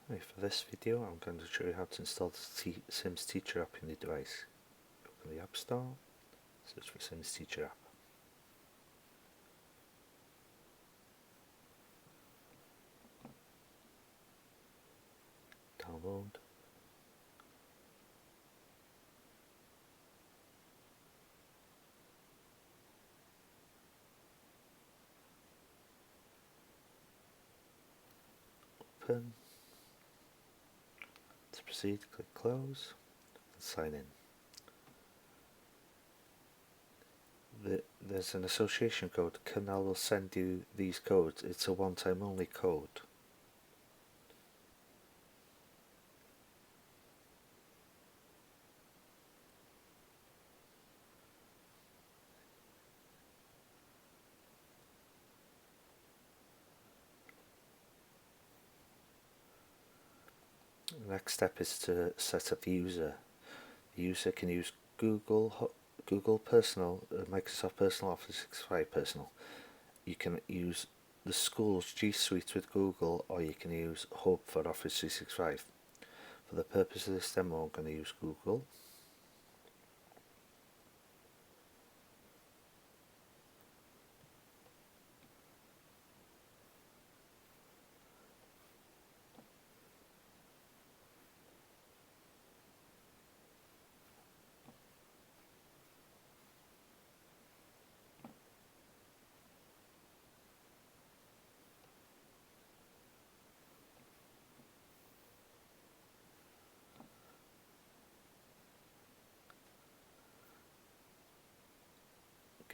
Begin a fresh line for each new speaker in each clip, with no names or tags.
Right, for this video I'm going to show you how to install the Sims Teacher app in the device. Open the App Store, search for Sims Teacher app. Download. Open. To proceed, click Close and sign in. There's an association code. Canal will send you these codes. It's a one-time only code. The next step is to set up the user. The user can use Google Personal, Microsoft Personal, Office 365 Personal. You can use the school's G Suite with Google, or you can use Hub for Office 365. For the purpose of this demo, I'm going to use Google.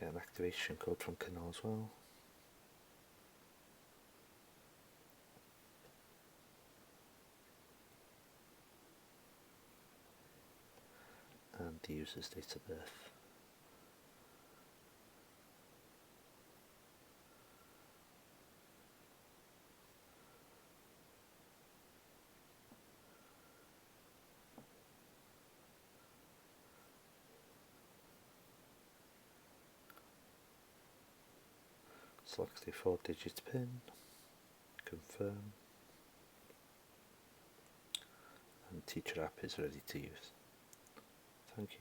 Get an activation code from Canal as well. And the user's date of birth. Select the 4-digit PIN, confirm, and Teacher app is ready to use. Thank you.